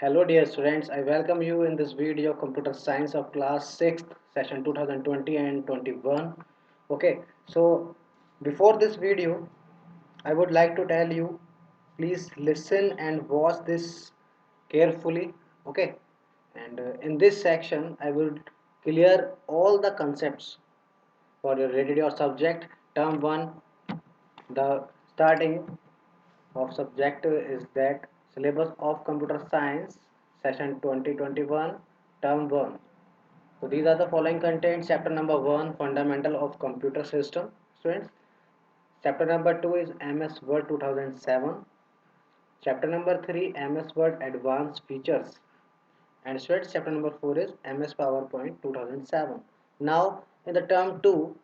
Hello dear students, I welcome you in this video computer science of class 6th session 2020 and 21. Okay, so before this video I would like to tell you please listen and watch this carefully. Okay, and in this section I will clear all the concepts for your read your subject. Term 1, the starting of subject is that syllabus of computer science session 2021 term 1. So these are the following contents. Chapter number 1, fundamental of computer system, students. Chapter number 2 is MS Word 2007. Chapter number 3, MS Word advanced features. And students, chapter number 4 is MS PowerPoint 2007. Now in the term 2,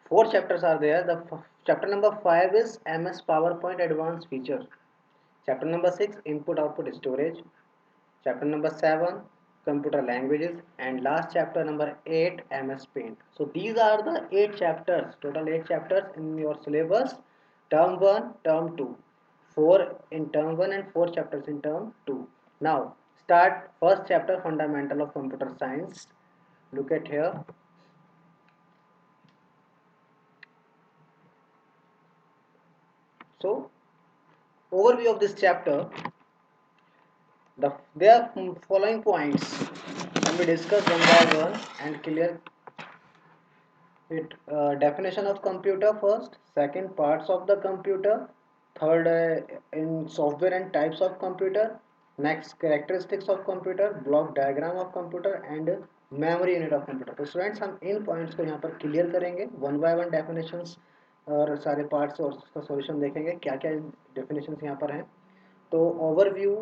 four chapters are there. The chapter number 5 is MS PowerPoint advanced feature. Chapter number 6, input output storage. Chapter number 7, computer languages. And last chapter number 8, MS Paint. So these are the 8 chapters, total 8 chapters in your syllabus. Term 1, term 2. 4 in term 1 and 4 chapters in term 2. Now start first chapter, fundamental of computer science. Look at here. So overview of this chapter, there are following points can be discussed one by one and clear it. Definition of computer first, second parts of the computer, third in software and types of computer, next characteristics of computer, block diagram of computer and memory unit of computer. तो students हम इन points को यहाँ पर clear करेंगे one by one definitions और सारे parts और उसका सॉल्यूशन देखेंगे क्या क्या डेफिनेशंस यहाँ पर हैं. तो ओवरव्यू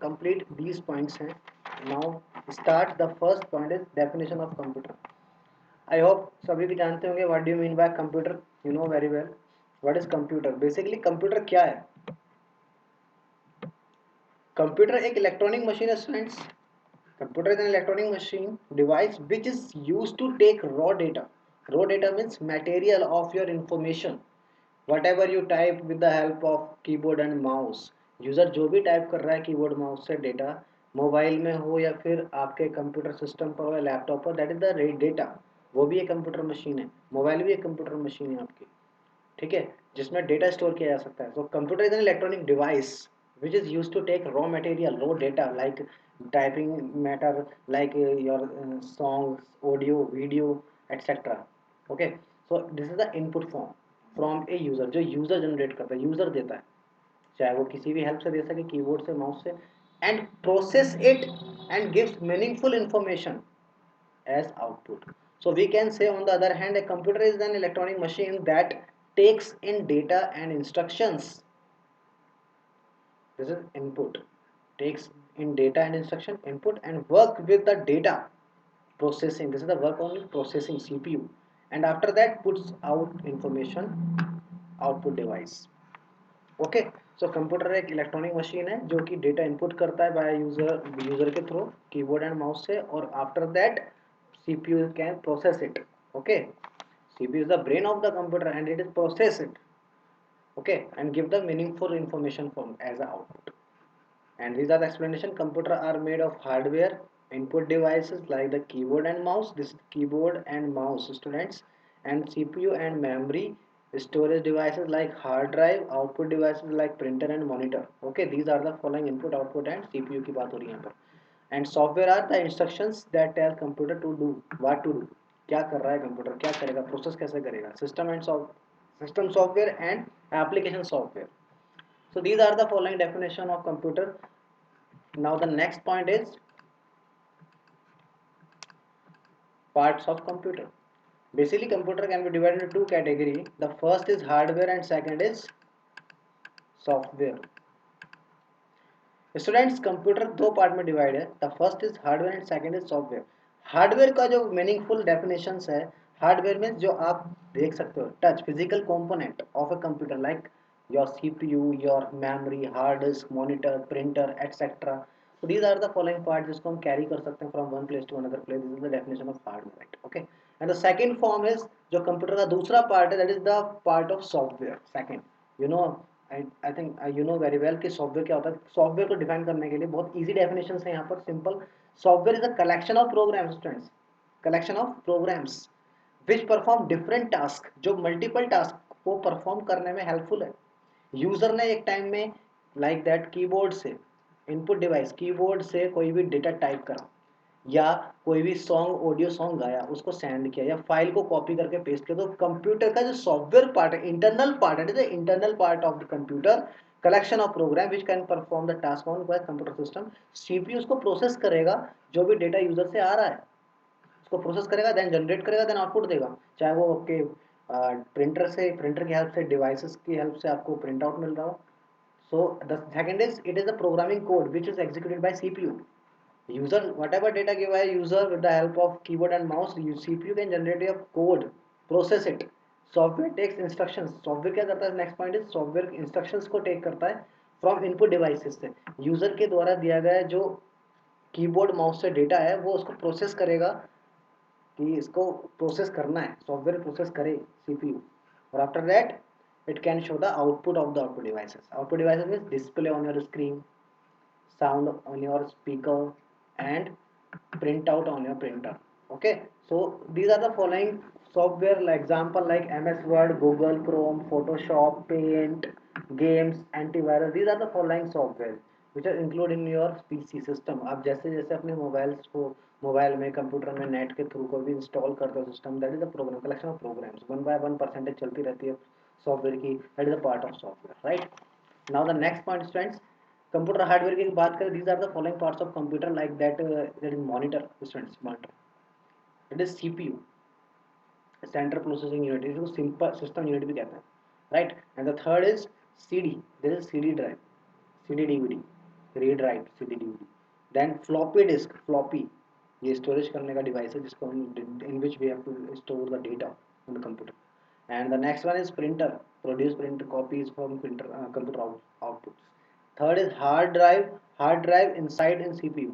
कंप्लीट दीज पॉइंट्स हैं. Now start the first point is definition of computer. I hope सभी भी जानते होंगे what do you mean by computer. You know very well what is computer. Basically computer क्या है. कंप्यूटर एक electronic machine है students. Computer is an electronic machine device which is use to take raw data. Raw data means material of your information whatever you type with the help of keyboard and mouse. User जो भी type कर रहा है keyboard mouse से data, mobile में हो या फिर आपके कंप्यूटर सिस्टम पर हो या लैपटॉप पर, दैट इज द डेटा. वो भी एक कंप्यूटर मशीन है, मोबाइल भी एक कंप्यूटर मशीन है आपकी. ठीक है, जिसमें डेटा स्टोर किया जा सकता है. So computer is an electronic device which is used to take raw material, raw data like typing matter, like your songs, audio, video, etc. Okay, so this is the input form from a user, जो user generate करता है, user देता है, चाहे वो किसी भी help से दे सके, कीबोर्ड से, माउस से. And process it and gives meaningful information as output. So we can say on the other hand, a computer is an electronic machine that takes in data and instructions. This is input. Takes in data and instruction, input, and work with the data. Processing. This is the work on processing, CPU. And after that puts out information, output device. Okay, so computer एक electronic machine है जो कि data input करता है by user के through keyboard and mouse से, और after that CPU can process it. Okay, CPU is the brain of the computer and it is process it. Okay, and give the meaningful information from as a output. And these are the explanation. Computer are made of hardware, input devices like the keyboard and mouse, this keyboard and mouse students, and CPU and memory, storage devices like hard drive, output devices like printer and monitor. Okay, these are the following input, output and CPU की बात हो रही है यहाँ पर. And software are the instructions that tell computer to do what to do. क्या कर रहा है कंप्यूटर, क्या करेगा, प्रोसेस कैसे करेगा. System software and application software. So these are the following definition of computer. Now the next point is parts of computer. Basically computer can be divided into two categories. The first is hardware and second is software. Students computer दो part में divide है. The first is hardware and second is software. Hardware का जो meaningful definitions है, hardware में जो आप देख सकते हो, touch physical component of a computer like your CPU, your memory, hard disk, monitor, printer etcetera. So these are the following parts जिसको हम कैरी कर सकते हैं from one place to another place. This is the definition of hardware. Okay, and the second form is जो computer का दूसरा part है, that is the part of software. Second, you know, I think you know very well कि software क्या होता है. Software को define करने के लिए बहुत इजी डेफिनेशन है यहाँ पर. Simple. Software is a collection of programs students. Collection of programs which perform different task, जो मल्टीपल टास्क को परफॉर्म करने में हेल्पफुल है. यूजर ने एक टाइम में लाइक दैट कीबोर्ड से, इनपुट डिवाइस कीबोर्ड से कोई भी डेटा टाइप करा, या कोई भी सॉन्ग ऑडियो सॉन्ग गाया, उसको सेंड किया, या फाइल को कॉपी करके पेस्ट किया, तो कंप्यूटर का जो सॉफ्टवेयर पार्ट है, इंटरनल पार्ट है, it is the internal part of the computer, collection of program which can perform the task on by computer system. CPU उसको प्रोसेस करेगा, जो भी डेटा यूजर से आ रहा है उसको प्रोसेस करेगा, देन जनरेट करेगा, देन आउटपुट देगा. चाहे वो आपके प्रिंटर से, प्रिंटर की हेल्प से, डिवाइसेस की हेल्प से आपको प्रिंट आउट मिल रहा हो. So the second is it is the programming code which is executed by CPU. User, whatever data given by user with the help of keyboard and mouse, CPU can generate a code, process it. Software takes instructions. Software क्या करता है? Next point is software instructions को take करता है from input devices से. User के द्वारा दिया गया जो कीबोर्ड माउस से डेटा है वो उसको प्रोसेस करेगा, कि इसको प्रोसेस करना है, सॉफ्टवेयर प्रोसेस करे सीपीयू. और after that it can show the output of the output devices. Output devices means display on your screen, sound on your speaker, and print out on your printer. Okay, so these are the following software, like example like MS Word, Google Chrome, Photoshop, Paint, games, antivirus. These are the following software which are included in your PC system. आप जैसे जैसे अपने mobiles को, mobile में, computer में net के through कोई भी इंस्टॉल करते हो system, that is the program, collection of programs, 1/1 percentage चलती रहती है सॉफ्टवेयर की, that is the part of software, right. Now the next point students, computer hardware की बात करें, these are the following parts of computer like that is monitor students. Monitor, it is CPU, central processing unit, इसको simple system unit भी कहते हैं, right. And the third is CD, this is CD drive, CD DVD, read write, CD DVD. Then floppy disk, floppy ये storage करने का device है जिसको हम, in which we have to store the data on the computer. And the next one is printer, produce print copies from printer, computer outputs. Third is hard drive inside in CPU.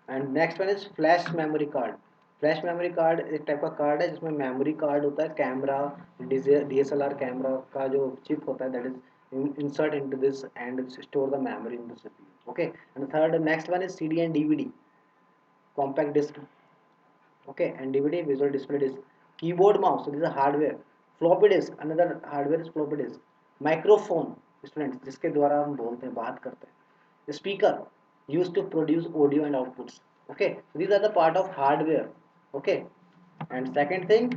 And next one is flash memory card. Flash memory card एक type का card है जिसमें memory card होता है, camera, DSLR camera का जो chip होता है, that is insert into this and store the memory in the CPU. Okay, and third next one is CD and DVD, compact disc. Okay, and DVD, visual display disc. Keyboard mouse, so this is a hardware. Floppy disk, another hardware is floppy disk. Microphone, students, जिसके द्वारा हम बोलते हैं, बात करते हैं. Speaker, used to produce audio and outputs. Okay, so these are the part of hardware. Okay, and second thing,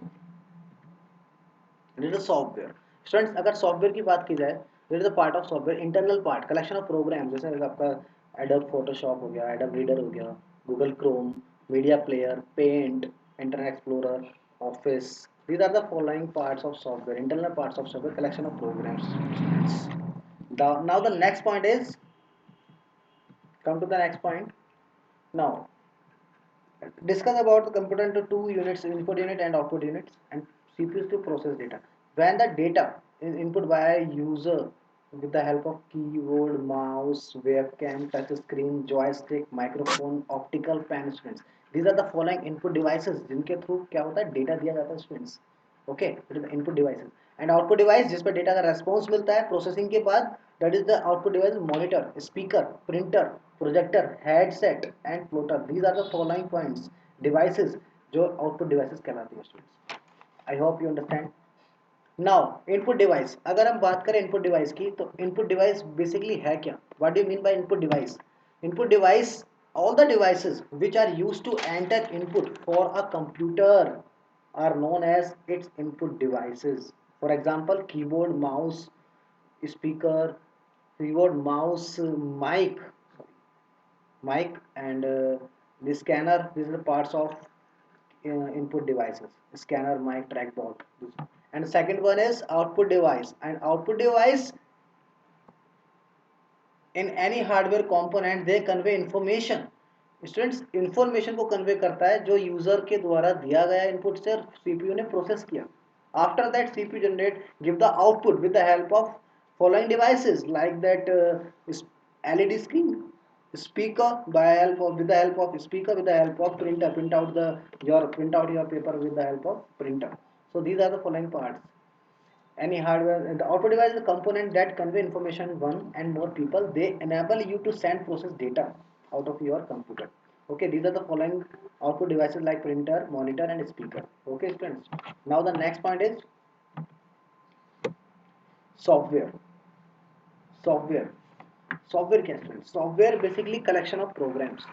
it is a software. Students, अगर software की बात की जाए, it is a part of software, internal part, collection of programs, जैसे आपका Adobe Photoshop हो गया, Adobe Reader हो गया, Google Chrome, Media Player, Paint, Internet Explorer, Office. These are the following parts of software, internal parts of software, collection of programs. Now the next point is, come to the next point. Now discuss about the computer into two units, input unit and output units, and CPUs to process data. When the data is input by a user with the help of keyboard, mouse, webcam, touch screen, joystick, microphone, optical pen, students. These are the following input devices जिनके through क्या होता है, data दिया जाता है students. Okay, it is the input devices. And output device जिस पर data का रेस्पॉन्स मिलता है प्रोसेसिंग के बाद, that is the output device, monitor, speaker, printer, projector, headset and plotter. These are the following points, devices जो output devices कहलाती है students. I hope you understand. Now input device, अगर हम बात करें इनपुट डिवाइस की, तो इनपुट डिवाइस बेसिकली है क्या, what do you mean by input device. Input device, all the devices which are used to enter input for a computer are known as its input devices. For example, keyboard, mouse, speaker, keyboard, mouse, mic, and the scanner. These are the parts of input devices: scanner, mic, trackball. And second one is output device. And output device, in any hardware component, they convey information. Students, information को convey करता है जो user के द्वारा दिया गया input से CPU ने प्रोसेस किया. After that CPU generate give the output with the help of following devices like that LED screen, speaker by help of, with the help of speaker, with the help of printer, print out your paper with the help of printer. So these are the following parts. Any hardware, the output device is a component that convey information one and more people. They enable you to send process data out of your computer. Okay, these are the following output devices like printer, monitor and speaker. Okay students. Now the next point is software. Software. Software क्या है? Software basically collection of programs.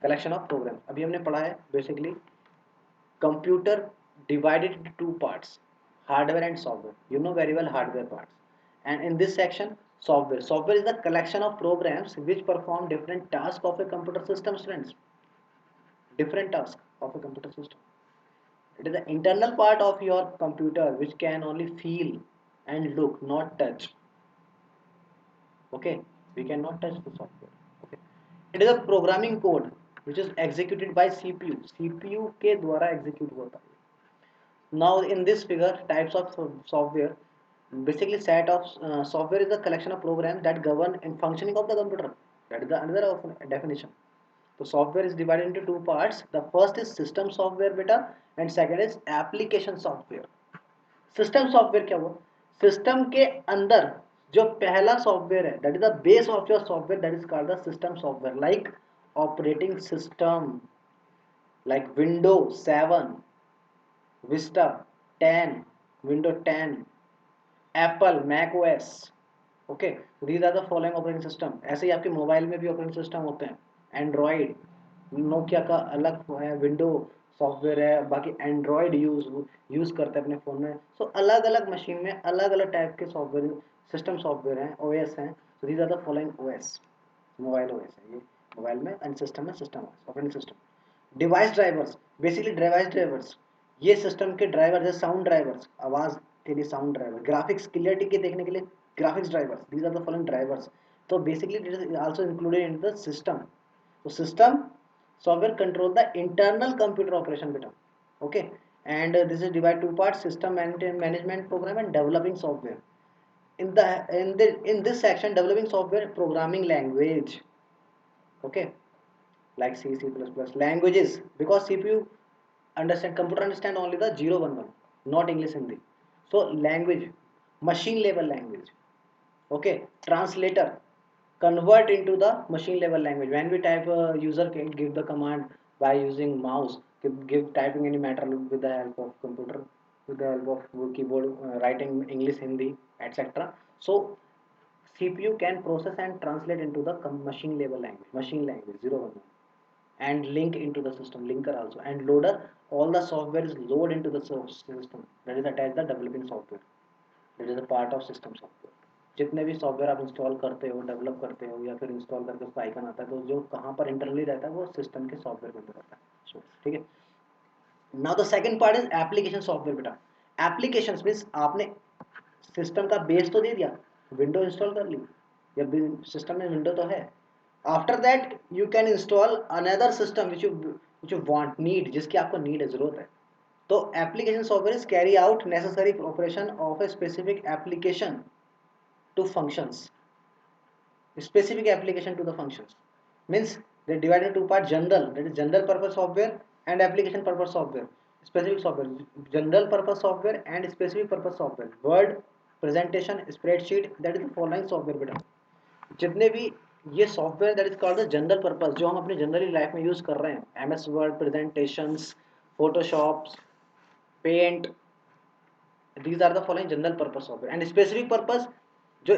Collection of programs. अभी हमने पढ़ा है basically computer divided into two parts, hardware and software. You know very well hardware parts. And in this section, software. Software is the collection of programs which perform different tasks of a computer system, students. Different tasks of a computer system. It is the internal part of your computer which can only feel and look, not touch. Okay, we cannot touch the software. Okay, it is a programming code which is executed by CPU. CPU के द्वारा execute होता है. Now in this figure, types of software, basically set of software is a collection of programs that govern in functioning of the computer. That is the another definition. So software is divided into two parts. The first is system software beta and second is application software. System software क्या हुआ? System के अंदर जो पहला software है, that is the base of your software, that is called the system software, like operating system, like Windows 7, Vista 10, Windows 10, Apple, Mac OS. Okay, so these are the following operating system. ऐसे ही आपके mobile में भी operating system होते हैं. Android, Nokia का अलग है, window software है, बाकी एंड्रॉइड यूज करते हैं अपने फ़ोन में. सो अलग अलग मशीन में अलग अलग टाइप के सॉफ्टवेयर सिस्टम सॉफ्टवेयर हैं, ओएस हैं. So these are the following OS. Mobile OS है ये, मोबाइल में एंड सिस्टम में system operating system. Device drivers, basically device drivers, ये सिस्टम के ड्राइवर है. साउंड ड्राइवर्स, आवाज के लिए साउंड ड्राइवर, ग्राफिक्स क्लियरिटी के देखने के लिए graphics drivers. These are the following drivers. So basically it is also included in the system. So system software control the internal computer operation beta. Okay, and this is divided two parts: system management program and developing software. In this section, developing software programming language. Okay, like C, C++, languages, because CPU understand, computer understand only the 011, not English Hindi. So language, machine level language. Okay, translator, convert into the machine level language. When we type, user can give the command by using mouse, give typing any matter with the help of computer, with the help of keyboard, writing English, Hindi, etc. So CPU can process and translate into the machine level language, machine language 011, and link into the system, linker also, and loader, all the software is load into the system, that is attached the developing software, that is a part of system software. जितने भी software आप install करते हो, develop करते हो, या फिर install करके उसका आइकन आता है, तो जो कहाँ पर इंटरनली रहता है वो सिस्टम के सॉफ्टवेयर के अंदर रहता है. ठीक है. Now the second part is application software बेटा. एप्लीकेशंस मींस आपने सिस्टम का बेस तो दे दिया, विंडो इंस्टॉल कर ली, या सिस्टम में विंडो तो है. After that you can install another system which you want, need, जिसकी आपको नीड है, जरूरत है. तो application software is carry out necessary operation of a specific application to functions, specific application to the functions, means they divide into two parts: general, that is general purpose software, and application purpose software. Specific software, general purpose software and specific purpose software, word, presentation, spreadsheet, that is the following software बेटा. जितने भी ये software, that is called the general purpose, जो हम अपनी generally life में use कर रहे हैं, MS Word, presentations, Photoshop, paint, these are the following general purpose software. And specific purpose, जो